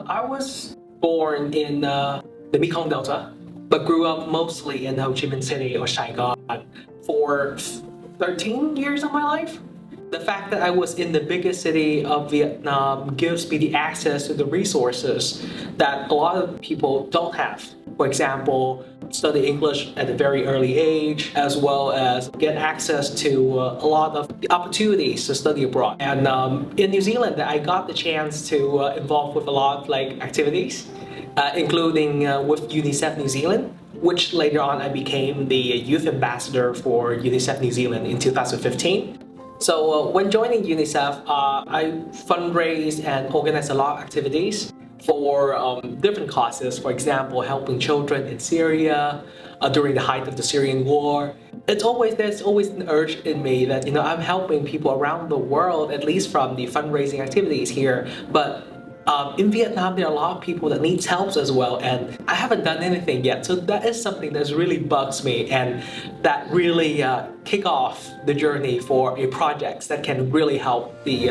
I was born in the Mekong Delta, but grew up mostly in Ho Chi Minh City or Saigon for 13 years of my life. The fact that I was in the biggest city of Vietnam gives me the access to the resources that a lot of people don't have. For example, study English at a very early age, as well as get access to a lot of the opportunities to study abroad. And in New Zealand, I got the chance to involve with a lot of activities, including with UNICEF New Zealand, which later on I became the youth ambassador for UNICEF New Zealand in 2015. So when joining UNICEF, I fundraised and organized a lot of activities for different causes. For example, helping children in Syria during the height of the Syrian war. There's always an urge in me that I'm helping people around the world, at least from the fundraising activities here. But in Vietnam, there are a lot of people that needs help as well, and I haven't done anything yet. So that is something that really bugs me, and that really kick off the journey for a project that can really help the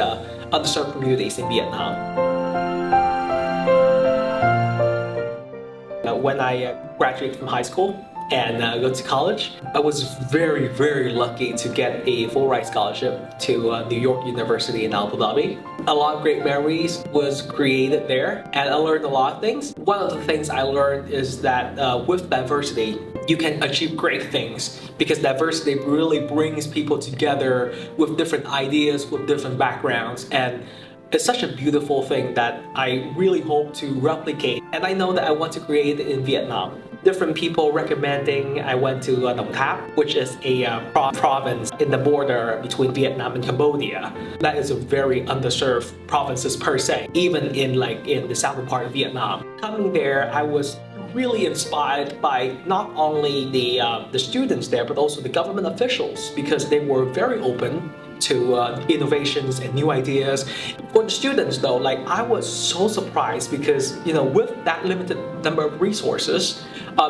underserved communities in Vietnam. When I graduated from high school and go to college, I was very, very lucky to get a full ride scholarship to New York University in Abu Dhabi. A lot of great memories was created there, and I learned a lot of things. One of the things I learned is that with diversity, you can achieve great things, because diversity really brings people together with different ideas, with different backgrounds, and it's such a beautiful thing that I really hope to replicate, and I know that I want to create it in Vietnam. Different people recommending I went to Đồng Tháp, which is a province in the border between Vietnam and Cambodia. That is a very underserved provinces per se, even in the southern part of Vietnam. Coming there, I was really inspired by not only the students there, but also the government officials, because they were very open to innovations and new ideas. For the students though, I was so surprised because with that limited number of resources,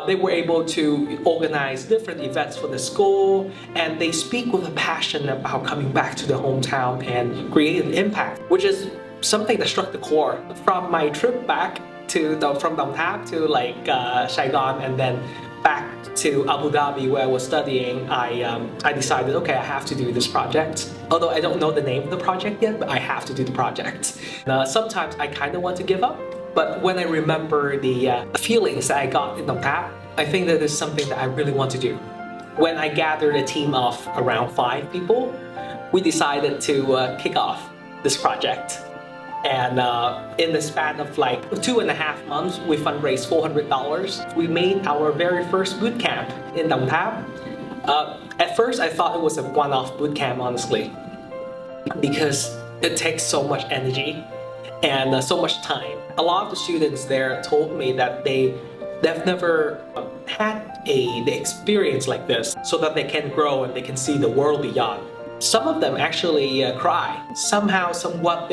they were able to organize different events for the school, and they speak with a passion about coming back to the hometown and create an impact, which is something that struck the core. From my trip back from Đồng Tháp to Saigon, and then back to Abu Dhabi where I was studying, I decided, okay, I have to do this project. Although I don't know the name of the project yet, but I have to do the project. Sometimes I kind of want to give up, but when I remember the feelings that I got in Đồng Tháp, I think that is something that I really want to do. When I gathered a team of around 5 people, we decided to kick off this project. And in the span of 2.5 months, we fundraised $400. We made our very first boot camp in Đồng Tháp. At first, I thought it was a one-off boot camp, honestly, because it takes so much energy and so much time. A lot of the students there told me that they've never had the experience like this, so that they can grow and they can see the world beyond. Some of them actually cry. Somehow, somewhat,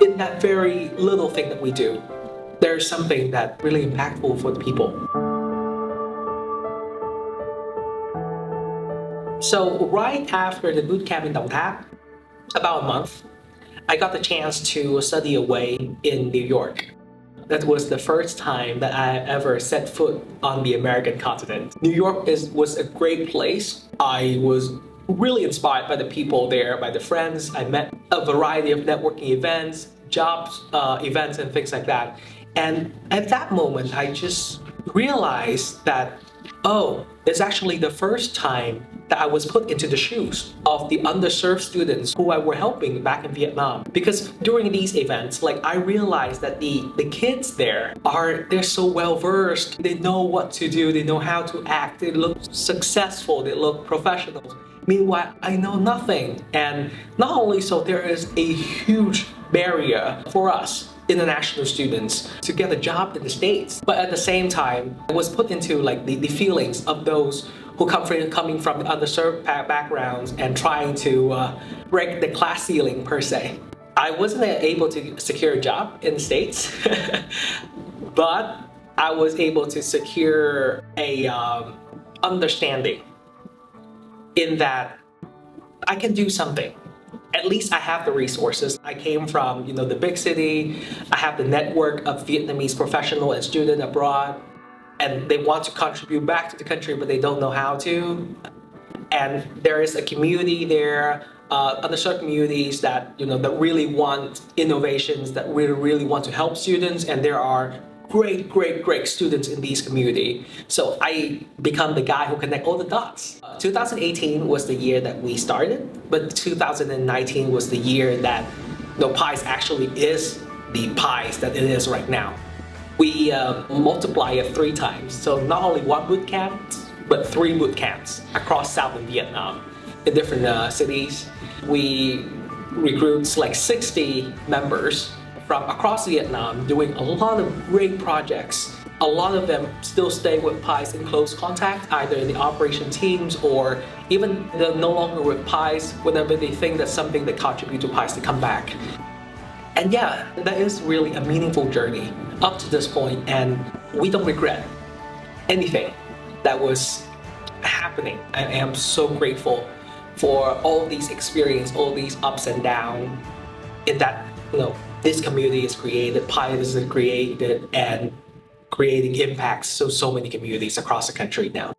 in that very little thing that we do, there's something that's really impactful for the people. So right after the boot camp in Đồng Tháp, about a month, I got the chance to study away in New York. That was the first time that I ever set foot on the American continent. New York was a great place. I was really inspired by the people there, by the friends. I met a variety of networking events, jobs events, and things like that. And at that moment, I just realized that, oh, it's actually the first time that I was put into the shoes of the underserved students who I were helping back in Vietnam. Because during these events, I realized that the kids there they're so well versed. They know what to do, they know how to act, they look successful, they look professional. Meanwhile, I know nothing. And not only so, there is a huge barrier for us international students to get a job in the States. But at the same time, I was put into the feelings of those who coming from the underserved backgrounds and trying to break the class ceiling per se. I wasn't able to secure a job in the States, but I was able to secure a understanding in that I can do something. at least I have the resources. I came from, the big city. I have the network of Vietnamese professional and student abroad, and they want to contribute back to the country, but they don't know how to. And there is a community there, underserved communities that that really want innovations, that really want to help students, and there are great students in these community. So I become the guy who connect all the dots. 2018 was the year that we started, but 2019 was the year that PISE actually is the PISE that it is right now. We multiply it 3 times. So not only 1 boot camp, but 3 boot camps across southern Vietnam in different cities. We recruit like 60 members from across Vietnam doing a lot of great projects. A lot of them still stay with PISE in close contact, either in the operation teams or even they're no longer with PISE. Whenever they think that's something that contribute to PISE, they come back. And yeah, that is really a meaningful journey up to this point, and we don't regret anything that was happening. I am so grateful for all these experience, all these ups and downs in that, this community is created, PISE is created, and creating impacts so many communities across the country now.